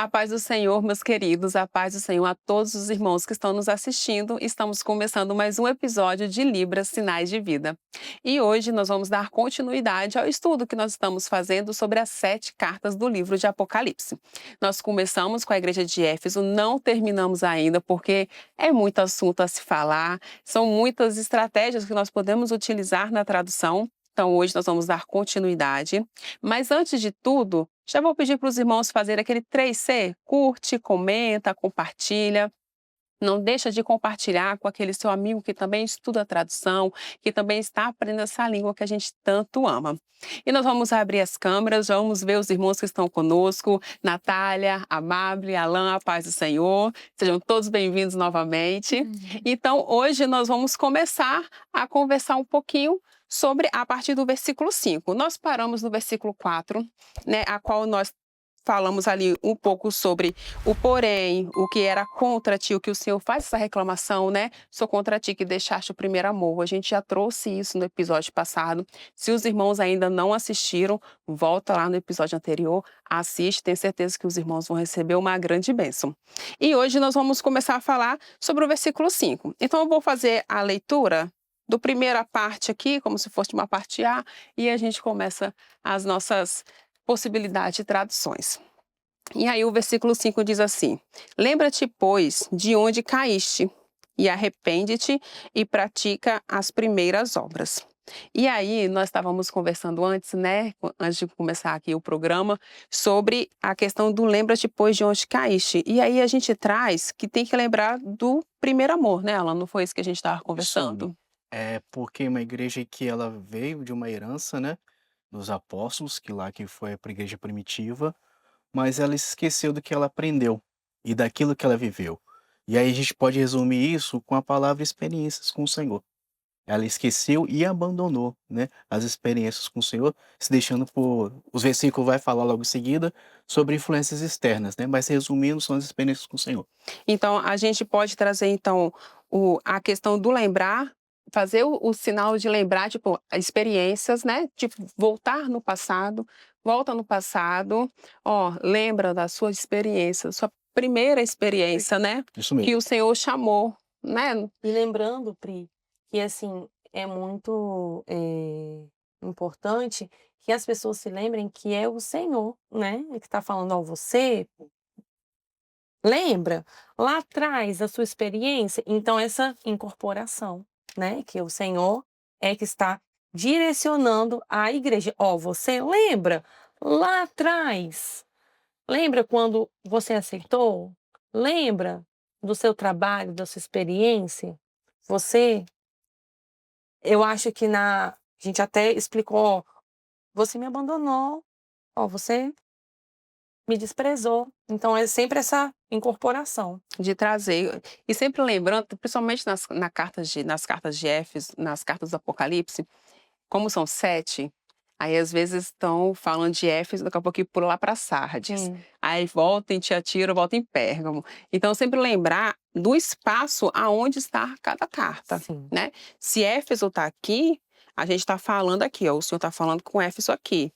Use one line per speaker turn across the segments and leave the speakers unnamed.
A paz do Senhor, meus queridos, a paz do Senhor a todos os irmãos que estão nos assistindo. Estamos começando mais um episódio de Libras, Sinais de Vida. E hoje nós vamos dar continuidade ao estudo que nós estamos fazendo sobre as 7 cartas do livro de Apocalipse. Nós começamos com a igreja de Éfeso, não terminamos ainda porque é muito assunto a se falar, são muitas estratégias que nós podemos utilizar na tradução. Então, hoje nós vamos dar continuidade. Mas antes de tudo, já vou pedir para os irmãos fazerem aquele 3C: curte, comenta, compartilha. Não deixa de compartilhar com aquele seu amigo que também estuda a tradução, que também está aprendendo essa língua que a gente tanto ama. E nós vamos abrir as câmeras, vamos ver os irmãos que estão conosco, Natália, Amable, Alain, a paz do Senhor. Sejam todos bem-vindos novamente. Então, hoje nós vamos começar a conversar um pouquinho sobre a partir do versículo 5. Nós paramos no versículo 4, né, a qual nós falamos ali um pouco sobre o porém, o que era contra ti, o que o Senhor faz essa reclamação, né? Sou contra ti que deixaste o primeiro amor. A gente já trouxe isso no episódio passado. Se os irmãos ainda não assistiram, volta lá no episódio anterior, assiste, tenho certeza que os irmãos vão receber uma grande bênção. E hoje nós vamos começar a falar sobre o versículo 5. Então eu vou fazer a leitura do primeira parte aqui, como se fosse uma parte A, e a gente começa as nossas possibilidades de traduções. E aí o versículo 5 diz assim: lembra-te, pois, de onde caíste, e arrepende-te e pratica as primeiras obras. E aí nós estávamos conversando antes, né, antes de começar aqui o programa, sobre a questão do lembra-te, pois, de onde caíste. E aí a gente traz que tem que lembrar do primeiro amor, né, Alan? Não foi isso que a gente estava
Isso
conversando?
é porque uma igreja que ela veio de uma herança, né, dos apóstolos, que foi para a igreja primitiva, mas ela esqueceu do que ela aprendeu e daquilo que ela viveu. E aí a gente pode resumir isso com a palavra experiências com o Senhor. Ela esqueceu e abandonou, né, as experiências com o Senhor, se deixando por os versículos vai falar logo em seguida sobre influências externas, né, mas resumindo são as experiências com o Senhor.
Então, a gente pode trazer, então, a questão do lembrar, fazer o sinal de lembrar, tipo, experiências, né? Tipo, voltar no passado, volta no passado, ó, lembra da sua experiência, sua primeira experiência, né?
Isso
Que
mesmo.
o Senhor chamou, né?
E lembrando, Pri, que assim, é muito, importante que as pessoas se lembrem que é o Senhor, né, que está falando: "Ó, você lembra lá atrás da sua experiência?". Então essa incorporação, né, que o Senhor é que está direcionando a igreja: "Ó, você lembra lá atrás? Lembra quando você aceitou? Lembra do seu trabalho, da sua experiência? Você". Eu acho que a gente até explicou: "Ó, você me abandonou, ó, você me desprezou". Então é sempre essa incorporação.
De trazer. E sempre lembrando, principalmente nas cartas de Éfeso, nas cartas do Apocalipse, como são 7, aí às vezes estão falando de Éfeso, daqui a pouquinho pula lá para Sardes.
Sim,
Aí volta em Tiatira, volta em Pérgamo. Então sempre lembrar do espaço aonde está cada carta,
sim.
né. Se Éfeso está aqui, a gente está falando aqui, ó, o Senhor está falando com Éfeso aqui.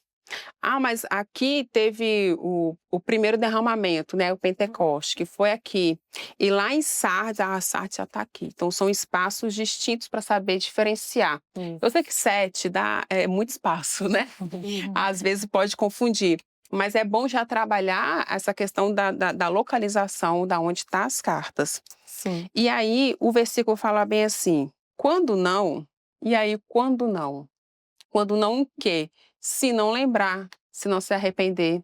Ah, mas aqui teve o primeiro derramamento, né, o Pentecoste, que foi aqui. E lá em Sardes, Sardes já está aqui. Então são espaços distintos para saber diferenciar. Eu
Isso.
sei que 7 dá muito espaço, né, às vezes pode confundir, mas é bom já trabalhar essa questão da localização, da onde tá as cartas.
Sim.
E aí o versículo fala bem assim: "Quando não", e aí quando não? Quando não o quê? Se não lembrar, se não se arrepender,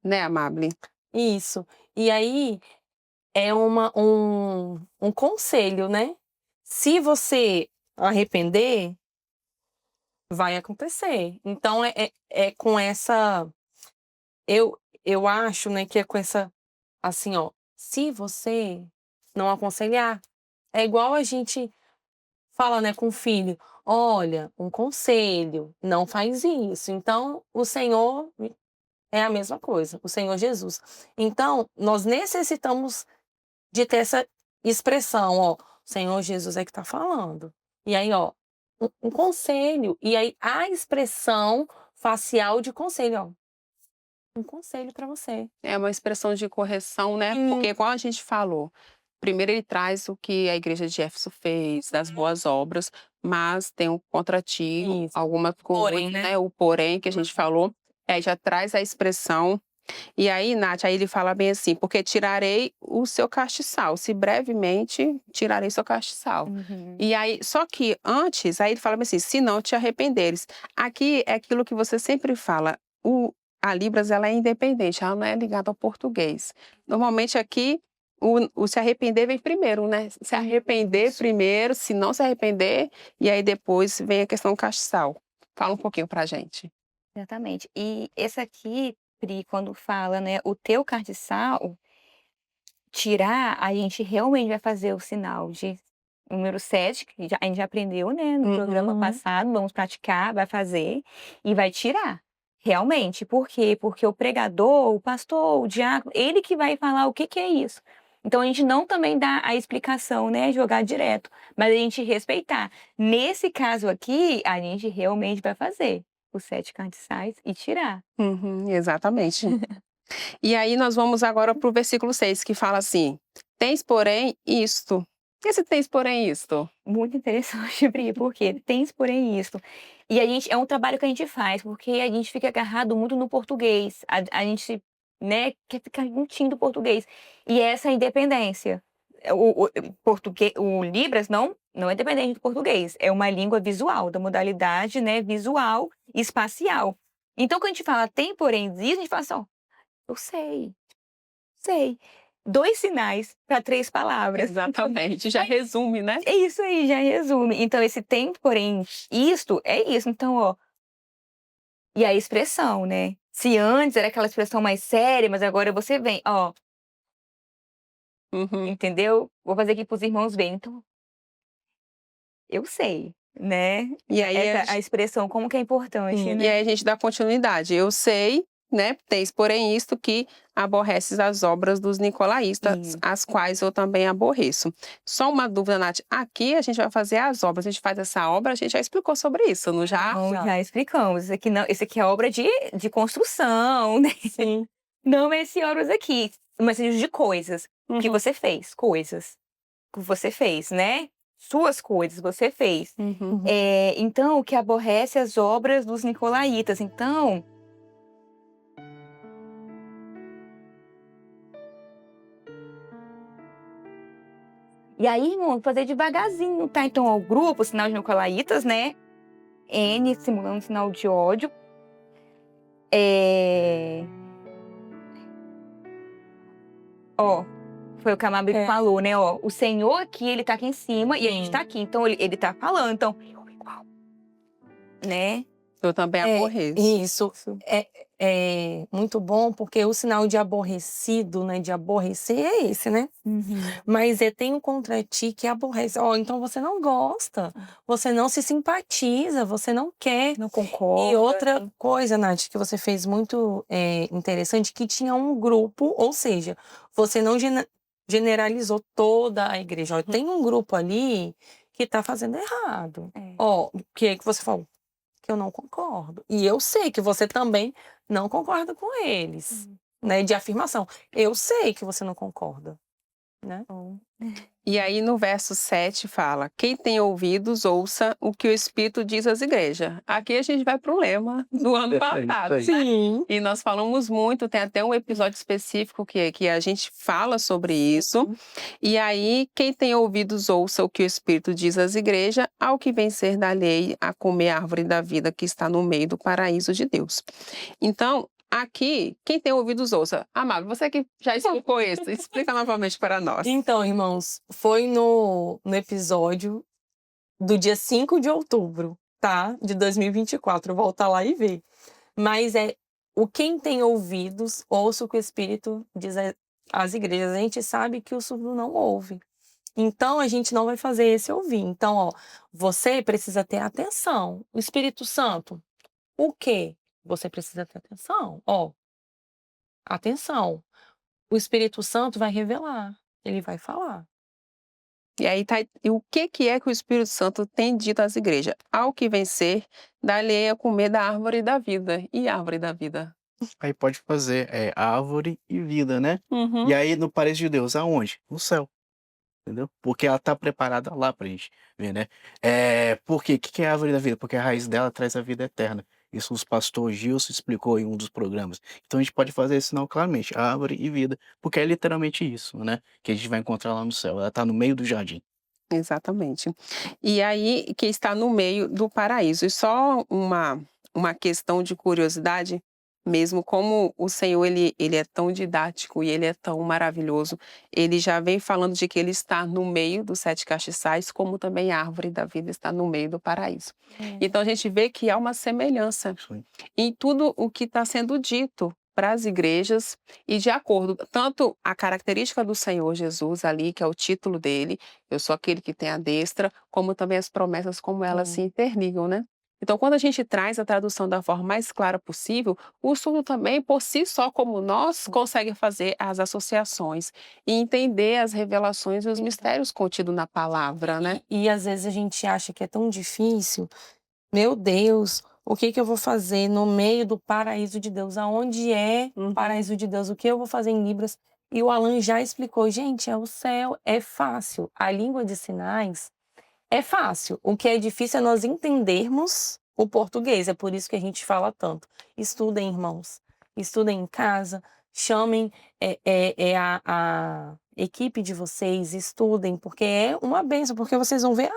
né, Amable?
Isso. E aí é um conselho, né. Se você arrepender, vai acontecer. Então é com essa eu acho, né, que é com essa assim, ó, se você não aconselhar, é igual a gente fala, né, com o filho: "Olha, um conselho, não faz isso". Então, o Senhor é a mesma coisa, o Senhor Jesus. Então, nós necessitamos de ter essa expressão, ó, o Senhor Jesus é que está falando. E aí, ó, um conselho, e aí a expressão facial de conselho, ó. Um conselho para você.
É uma expressão de correção, né,
Hum.
porque igual a gente falou, primeiro ele traz o que a igreja de Éfeso fez, das boas obras, mas tem um contra ti,
Isso.
alguma ficou
Porém,
muito,
né?
né, o porém que a gente falou, aí já traz a expressão. E aí, Nath, aí ele fala bem assim: "Porque tirarei o seu castiçal, se brevemente tirarei seu castiçal".
Uhum.
E aí só que antes, aí ele fala bem assim: "Se não te arrependeres". Aqui é aquilo que você sempre fala, a Libras ela é independente, ela não é ligada ao português. Normalmente aqui, o se arrepender vem primeiro, né, se arrepender primeiro, se não se arrepender, e aí depois vem a questão do castiçal. Fala um pouquinho pra gente.
Exatamente. E esse aqui, Pri, quando fala, né, o teu cardiçal, tirar, a gente realmente vai fazer o sinal de número 7 que a gente já aprendeu, né, no programa
Uhum.
passado, vamos praticar, vai fazer e vai tirar. Realmente. Por quê? Porque o pregador, o pastor, o diácono, ele que vai falar o que que é isso. Então a gente não também dá a explicação, né, jogar direto, mas a gente respeitar. Nesse caso aqui, a gente realmente vai fazer os 7 cardeais e tirar.
Uhum, exatamente. E aí nós vamos agora para o versículo 6 que fala assim: "Tens, porém, isto". Esse "tens, porém, isto"?
Muito interessante, Pri, porque tens, porém, isto. E a gente é um trabalho que a gente faz, porque a gente fica agarrado muito no português. A gente, né, quer ficar juntinho do português. E essa é a independência. O Libras não é dependente do português. É uma língua visual, da modalidade, né, visual e espacial. Então, quando a gente fala tem, porém, isto, a gente fala assim: "Ó, eu sei, sei". 2 sinais para 3 palavras.
Exatamente, já resume, né?
É isso aí, já resume. Então esse tem, porém, isto, é isso. Então, ó, e a expressão, né. Se antes era aquela expressão mais séria, mas agora você vem: "Ó,
Uhum.
entendeu? Vou fazer aqui para os irmãos verem, então, eu sei", né.
E aí a
A expressão como que é importante,
Sim.
E
né.
aí a gente dá continuidade. Eu sei, né, tens porém isto que aborreces as obras dos nicolaítas,
Isso.
as quais eu também aborreço. Só uma dúvida, Nath, aqui a gente vai fazer as obras, a gente faz essa obra, a gente já explicou sobre isso, não já?
Então
Já.
já explicamos, isso aqui não, esse aqui é obra de construção, né.
Sim.
Não esse obras aqui, mas de coisas que
Uhum,
você fez, coisas que você fez, né. Suas coisas, você fez.
uhum.
Então, o que aborrece as obras dos nicolaítas. Então, e aí, irmão, fazer devagarzinho, tá? Então, ó, o grupo, o sinal de nicolaítas, né? N simulando um sinal de ódio. É... Ó, foi o que a Mabi
É.
falou, né? Ó, o Senhor aqui, ele tá aqui em cima e a gente
Sim.
tá aqui. Então, ele tá falando. Então, né?
Eu também aborreço.
Isso. É muito bom, porque o sinal de aborrecido, né, de aborrecer é esse, né. Mas tem um contra ti que aborrece. Ó, então você não gosta, você não se simpatiza, você não quer.
Não
E
concorda.
outra coisa, Nath, que você fez muito, interessante, que tinha um grupo, ou seja, você não generalizou toda a igreja. "Ó, tem um grupo ali que tá fazendo errado".
É.
Ó, o que você falou? Que eu não concordo. E eu sei que você também não concorda com eles, né, de afirmação. Eu sei que você não concorda, né.
E aí no verso 7 fala: "Quem tem ouvidos, ouça o que o Espírito diz às igrejas". Aqui a gente vai para o lema do ano passado, né?
Sim.
E nós falamos muito, tem até um episódio específico que a gente fala sobre isso. E aí, quem tem ouvidos, ouça o que o Espírito diz às igrejas, ao que vencer da lei a comer a árvore da vida que está no meio do paraíso de Deus. Então, aqui, quem tem ouvidos, ouça. Amado, você que já explicou isso, explica novamente para nós.
Então, irmãos, foi no episódio do dia 5 de outubro, tá, de 2024, volta lá e vê. Mas o quem tem ouvidos, ouça o que o Espírito diz às igrejas. A gente sabe que o surdo não ouve. Então a gente não vai fazer esse ouvir. Então, ó, você precisa ter atenção. O Espírito Santo, o quê? Você precisa ter atenção. Ó, atenção. O Espírito Santo vai revelar, ele vai falar.
E aí tá, e o que é que o Espírito Santo tem dito às igrejas? Ao que vencer, dar-lhe a comer da árvore da vida. E a árvore da vida?
Aí pode fazer, árvore e vida, né.
Uhum.
E aí no paraíso de Deus, aonde? No céu, entendeu. Porque ela tá preparada lá pra gente ver, né. Por quê? Que é a árvore da vida? Porque a raiz dela traz a vida eterna. Isso os pastor Gilson explicou em um dos programas. Então a gente pode fazer esse sinal claramente, árvore e vida, porque é literalmente isso, né, que a gente vai encontrar lá no céu, ela tá no meio do jardim.
Exatamente. E aí que está no meio do paraíso. E só uma questão de curiosidade mesmo, como o Senhor ele é tão didático e ele é tão maravilhoso, ele já vem falando de que ele está no meio dos 7 castiçais, como também a árvore da vida está no meio do paraíso. Então a gente vê que há uma semelhança
Isso aí.
em tudo o que está sendo dito para as igrejas e de acordo tanto a característica do Senhor Jesus ali, que é o título dele, eu sou aquele que tem a destra, como também as promessas, como elas se
Sim.
interligam, né. Então quando a gente traz a tradução da forma mais clara possível, o surdo também, por si só, como nós, consegue fazer as associações e entender as revelações e os mistérios contidos na palavra, né.
E às vezes a gente acha que é tão difícil. Meu Deus, o que que eu vou fazer no meio do paraíso de Deus? Aonde é o
Uhum.
paraíso de Deus? O que eu vou fazer em Libras? E o Alan já explicou, gente, é o céu, é fácil. A língua de sinais é fácil. O que é difícil é nós entendermos o português. É por isso que a gente fala tanto. Estudem, irmãos. Estudem em casa. Chamem a equipe de vocês. Estudem, porque é uma bênção. Porque vocês vão ver,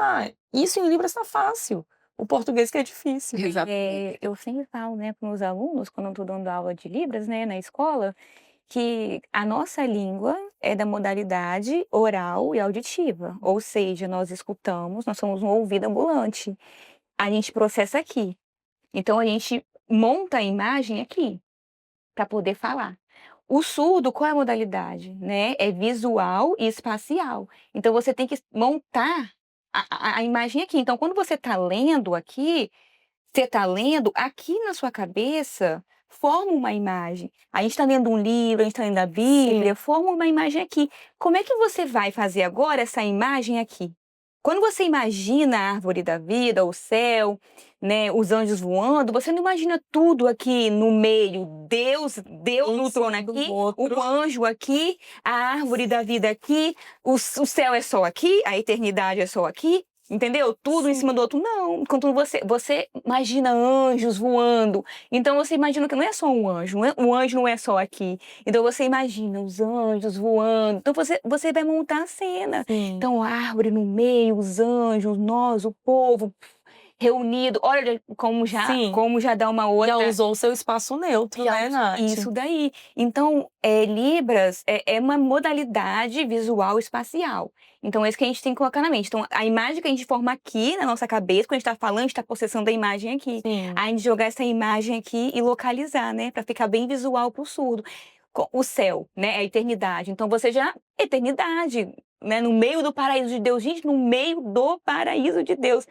isso em Libras está fácil. O português que é difícil.
Exatamente.
Eu sempre falo, né, para meus alunos, quando eu estou dando aula de Libras, né, na escola, que a nossa língua é da modalidade oral e auditiva, ou seja, nós escutamos, nós somos um ouvido ambulante. A gente processa aqui. Então a gente monta a imagem aqui para poder falar. O surdo, qual é a modalidade, né? É visual e espacial. Então você tem que montar a imagem aqui. Então quando você está lendo aqui, você está lendo, aqui na sua cabeça forma uma imagem. A gente está lendo um livro, a gente está lendo a Bíblia, forma uma imagem aqui. Como é que você vai fazer agora essa imagem aqui? Quando você imagina a árvore da vida, o céu, né, os anjos voando, você não imagina tudo aqui no meio, Deus
Um
no trono
cima do
aqui,
outro.
o anjo aqui, a árvore da vida aqui, o céu é só aqui, a eternidade é só aqui. Entendeu? Tudo em
Sim.
cima do outro, não. Quando você imagina anjos voando, então você imagina que não é só um anjo, o anjo não é só aqui. Então você imagina os anjos voando. Então você vai montar a cena.
Sim.
Então a árvore no meio, os anjos, nós, o povo reunido. Olha
Sim.
como já dá uma
Já
outra.
usou o seu espaço neutro, né, Nath?
Isso daí. Então, Libras é uma modalidade visual espacial. Então, é isso que a gente tem que colocar na mente. Então, a imagem que a gente forma aqui na nossa cabeça, quando a gente está falando, a gente está processando a imagem aqui.
Sim.
A gente jogar essa imagem aqui e localizar, né? Para ficar bem visual para o surdo. O céu, né? A eternidade. Então, você já. Eternidade, né? No meio do paraíso de Deus. Gente, no meio do paraíso de Deus.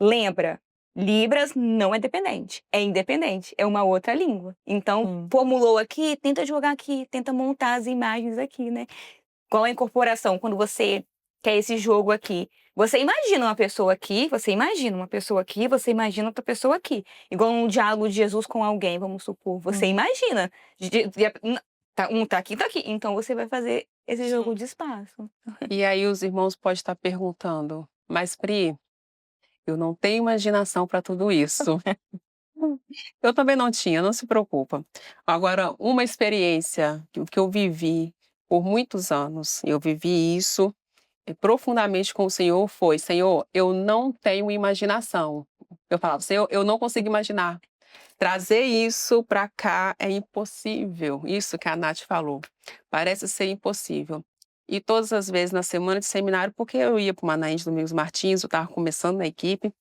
Lembra? Libras não é dependente, é independente, é uma outra língua. Então, formulou aqui, tenta jogar aqui, tenta montar as imagens aqui, né? Qual a incorporação? Quando você quer esse jogo aqui, você imagina uma pessoa aqui, você imagina uma pessoa aqui, você imagina outra pessoa aqui. Igual um diálogo de Jesus com alguém, vamos supor. Você imagina. Um tá aqui, tá aqui. Então, você vai fazer esse jogo de espaço.
E aí os irmãos podem estar perguntando: "Mas Pri, eu não tenho imaginação para tudo isso". Eu também não tinha, não se preocupa. Agora, uma experiência que eu vivi por muitos anos, eu vivi isso, profundamente com o Senhor, foi: "Senhor, eu não tenho imaginação". Eu falava: "Senhor, eu não consigo imaginar. Trazer isso para cá é impossível". Isso que a Nath falou, parece ser impossível. E todas as vezes na semana de seminário, porque eu ia para o Manaim de Domingos Martins, eu estava começando na equipe,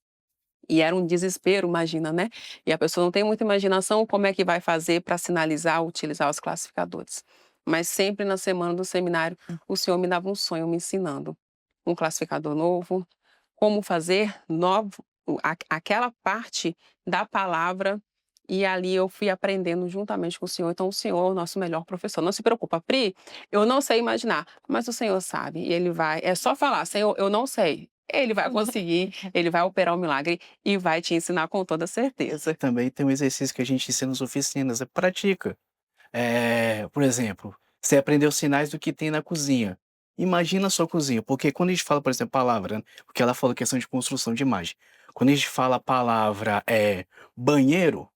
e era um desespero, imagina, né. E a pessoa não tem muita imaginação, como é que vai fazer para sinalizar, utilizar os classificadores. Mas sempre na semana do seminário, o Senhor me dava um sonho me ensinando um classificador novo, como fazer aquela parte da palavra, e ali eu fui aprendendo juntamente com o Senhor. Então o Senhor é o nosso melhor professor. Não se preocupa: "Pri, eu não sei imaginar", mas o Senhor sabe, e Ele vai é só falar: "Senhor, eu não sei". ele vai conseguir, ele vai operar o milagre e vai te ensinar com toda certeza.
Também tem um exercício que a gente ensina nas oficinas, pratica. Por exemplo, você aprendeu sinais do que tem na cozinha. Imagina a sua cozinha, porque quando a gente fala, por exemplo, palavra, né, porque ela falou questão de construção de imagem. Quando a gente fala a palavra banheiro,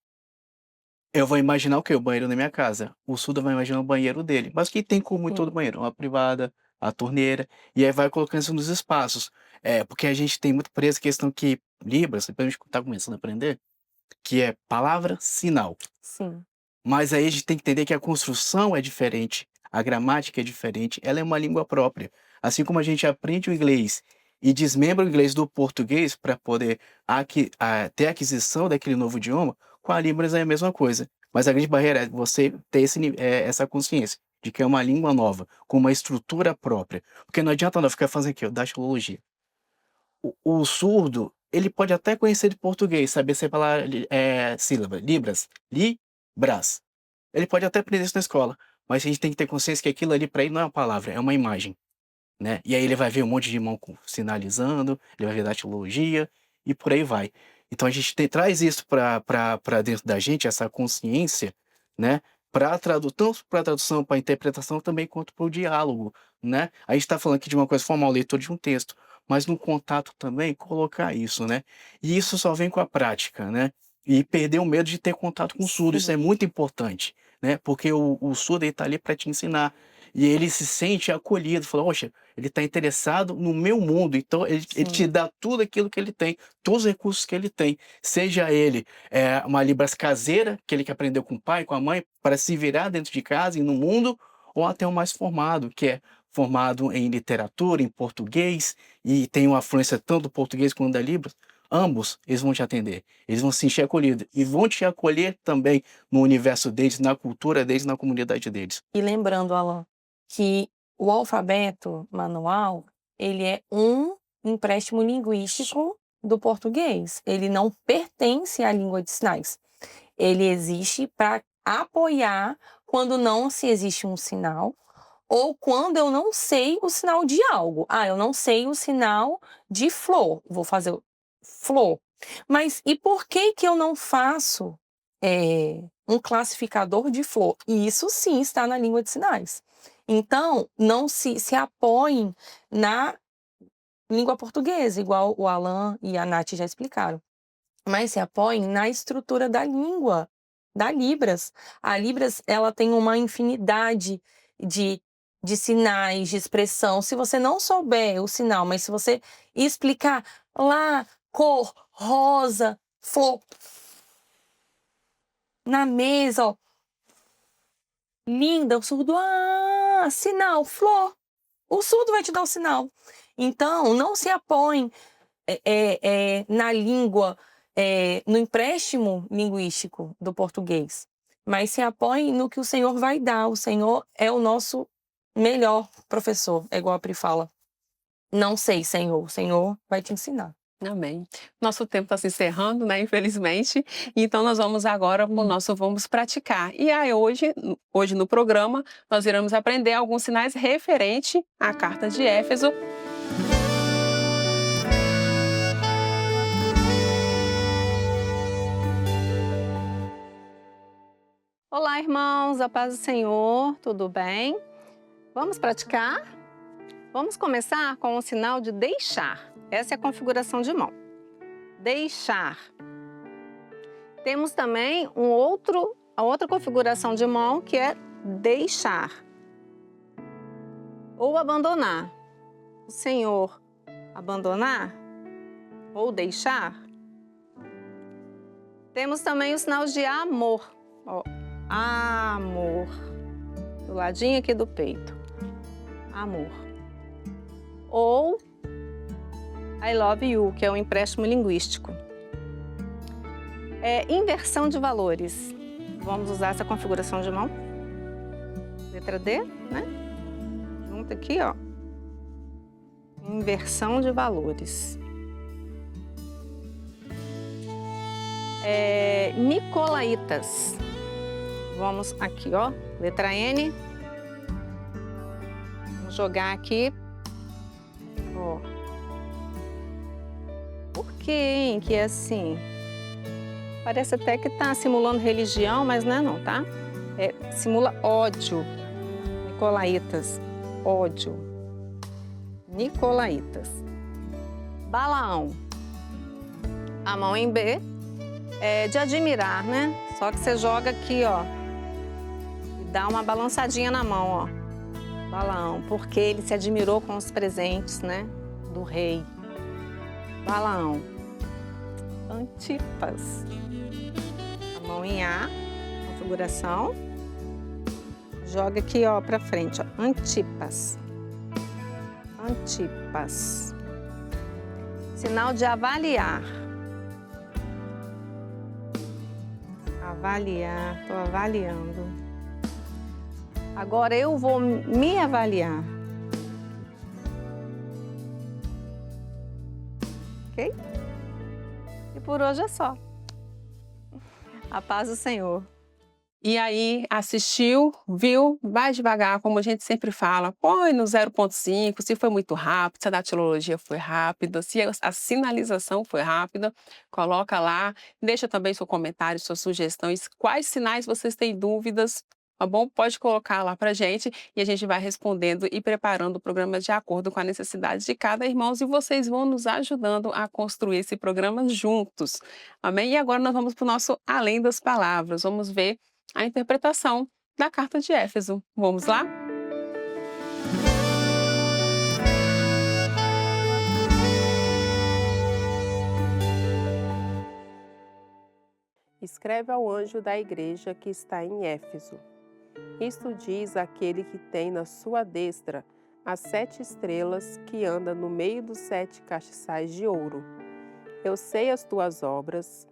eu vou imaginar o quê? O banheiro na minha casa. O Suda vai imaginar o banheiro dele. Mas o que tem como em todo
Sim.
banheiro? Uma privada, a torneira, e aí vai colocando isso nos espaços. Porque a gente tem muito preso a questão que Libras, depois a gente tá começando a aprender, que é palavra, sinal.
Sim.
Mas aí a gente tem que entender que a construção é diferente, a gramática é diferente, ela é uma língua própria. Assim como a gente aprende o inglês e desmembra o inglês do português para poder ter a aquisição daquele novo idioma, com a Libras é a mesma coisa. Mas a grande barreira é você ter essa consciência de que é uma língua nova, com uma estrutura própria. Porque não adianta não ficar fazendo aqui, datilologia. O surdo, ele pode até conhecer de português, saber separar sílaba, libras, libras. Ele pode até aprender isso na escola, mas a gente tem que ter consciência que aquilo ali para ele não é uma palavra, é uma imagem, né? E aí ele vai ver um monte de mão sinalizando, ele vai ver datilologia e por aí vai. Então a gente traz isso para dentro da gente, essa consciência, né? Tanto para tradução, para interpretação também, quanto para o diálogo, né? A gente está falando aqui de uma coisa formal, leitura de um texto, mas no contato também colocar isso, né? E isso só vem com a prática, né? E perder o medo de ter contato com o surdo, isso é muito importante, né? Porque o surdo está ali para te ensinar. E ele se sente acolhido, fala, poxa, ele está interessado no meu mundo, então ele te
Sim.
dá tudo aquilo que ele tem, todos os recursos que ele tem. Seja ele uma Libras caseira, que ele que aprendeu com o pai, com a mãe, para se virar dentro de casa e no mundo, ou até o mais formado, que é formado em literatura, em português, e tem uma afluência tanto do português quanto da Libras. Ambos, eles vão te atender, eles vão se sentir acolhidos e vão te acolher também no universo deles, na cultura deles, na comunidade deles.
E lembrando, Alan, que o alfabeto manual, ele é um empréstimo linguístico do português. Ele não pertence à língua de sinais. Ele existe para apoiar quando não se existe um sinal ou quando eu não sei o sinal de algo. Eu não sei o sinal de flor, vou fazer flor. Mas e por que eu não faço um classificador de flor? E isso sim está na língua de sinais. Então, não se apoiem na língua portuguesa, igual o Alan e a Nath já explicaram, mas se apoiem na estrutura da língua, da Libras. A Libras, ela tem uma infinidade de sinais, de expressão. Se você não souber o sinal, mas se você explicar lá, cor, rosa, flor, na mesa, ó, linda, o surdo, sinal, flor. O surdo vai te dar o sinal. Então, não se apoiem na língua, no empréstimo linguístico do português, mas se apoiem no que o Senhor vai dar. O Senhor é o nosso melhor professor, é igual a Pri fala. Não sei, Senhor, o Senhor vai te ensinar.
Amém. Nosso tempo está se encerrando, né? Infelizmente. Então, nós vamos agora para o nosso Vamos Praticar. E aí, hoje no programa, nós iremos aprender alguns sinais referente à carta de Éfeso.
Olá, irmãos, a paz do Senhor, tudo bem? Vamos praticar? Vamos começar com o sinal de deixar. Essa é a configuração de mão. Deixar. Temos também a outra configuração de mão, que é deixar. Ou abandonar. O Senhor abandonar ou deixar. Temos também o sinal de amor. Ó, amor. Do ladinho aqui do peito. Amor. Ou I love you, que é um empréstimo linguístico. Inversão de valores. Vamos usar essa configuração de mão. Letra D, né? Junto aqui, ó. Inversão de valores. Nicolaítas. Vamos aqui, ó. Letra N. Vamos jogar aqui. Ó. Por que, hein, que é assim? Parece até que tá simulando religião, mas não é não, tá? Simula ódio. Nicolaítas. Ódio. Nicolaítas. Balaão. A mão em B é de admirar, né? Só que você joga aqui, ó. E dá uma balançadinha na mão, ó. Balaão, porque ele se admirou com os presentes, né? Do rei. Balaão. Antipas. A mão em A, configuração. Joga aqui, ó, pra frente, ó. Antipas. Antipas. Sinal de avaliar. Avaliar, tô avaliando. Agora eu vou me avaliar. Ok? E por hoje é só. A paz do Senhor.
E aí, assistiu, viu, vai devagar, como a gente sempre fala, põe no 0,5, se foi muito rápido, se a datilologia foi rápida, se a sinalização foi rápida, coloca lá, deixa também seu comentário, suas sugestões, quais sinais vocês têm dúvidas, tá bom? Pode colocar lá pra gente e a gente vai respondendo e preparando o programa de acordo com a necessidade de cada irmão e vocês vão nos ajudando a construir esse programa juntos, amém? E agora nós vamos para o nosso Além das Palavras, vamos ver a interpretação da carta de Éfeso. Vamos lá? Escreve ao anjo da igreja que está em Éfeso. Isto diz aquele que tem na sua destra as 7 estrelas que anda no meio dos 7 castiçais de ouro. Eu sei as tuas obras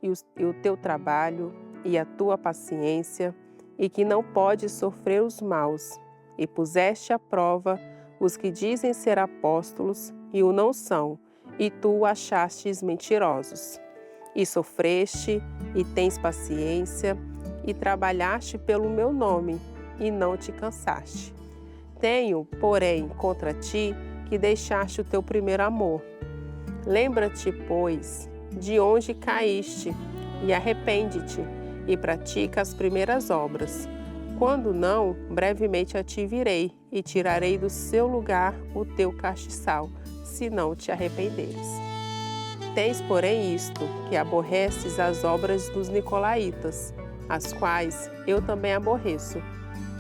e o teu trabalho e a tua paciência, e que não podes sofrer os maus, e puseste à prova os que dizem ser apóstolos e o não são, e tu achastes mentirosos. E sofreste, e tens paciência, e trabalhaste pelo meu nome, e não te cansaste. Tenho, porém, contra ti, que deixaste o teu primeiro amor. Lembra-te, pois, de onde caíste, e arrepende-te, e pratica as primeiras obras. Quando não, brevemente a ti virei, e tirarei do seu lugar o teu castiçal, se não te arrependeres. Tens, porém, isto, que aborreces as obras dos nicolaítas, as quais eu também aborreço.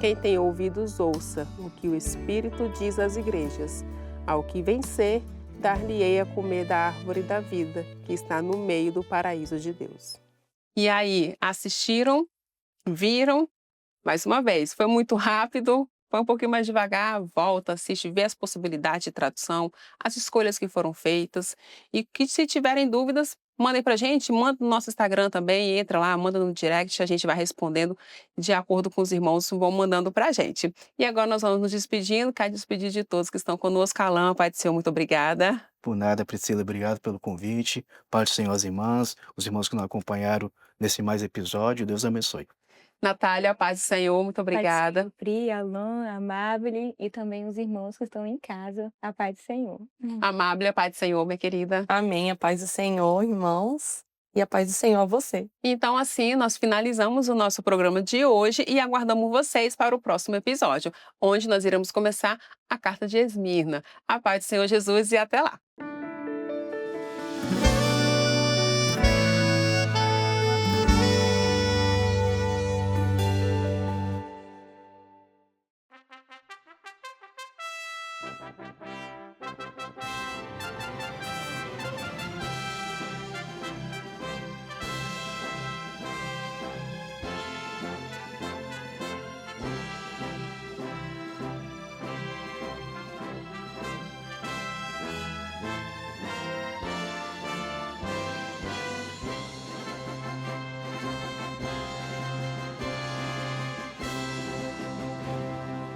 Quem tem ouvidos, ouça o que o Espírito diz às igrejas. Ao que vencer, dar-lhe-ei a comer da árvore da vida, que está no meio do paraíso de Deus. E aí, assistiram, viram, mais uma vez, foi muito rápido, foi um pouquinho mais devagar, volta, assiste, vê as possibilidades de tradução, as escolhas que foram feitas, e que se tiverem dúvidas, mandem pra gente, manda no nosso Instagram também, entra lá, manda no direct, a gente vai respondendo de acordo com os irmãos, vão mandando pra gente. E agora nós vamos nos despedindo, quero despedir de todos que estão conosco. Alain, Pai do Senhor, muito obrigada.
Por nada, Priscila, obrigado pelo convite. Pai do Senhor, as irmãs, os irmãos que nos acompanharam nesse mais episódio. Deus abençoe.
Natália, paz do Senhor, muito obrigada.
Paz do Senhor, Pri, Alain, Amable e também os irmãos que estão em casa. A paz do Senhor.
Amável, paz do Senhor, minha querida.
Amém. A paz do Senhor, irmãos. E a paz do Senhor a você.
Então, assim, nós finalizamos o nosso programa de hoje e aguardamos vocês para o próximo episódio, onde nós iremos começar a carta de Esmirna. A paz do Senhor Jesus e até lá!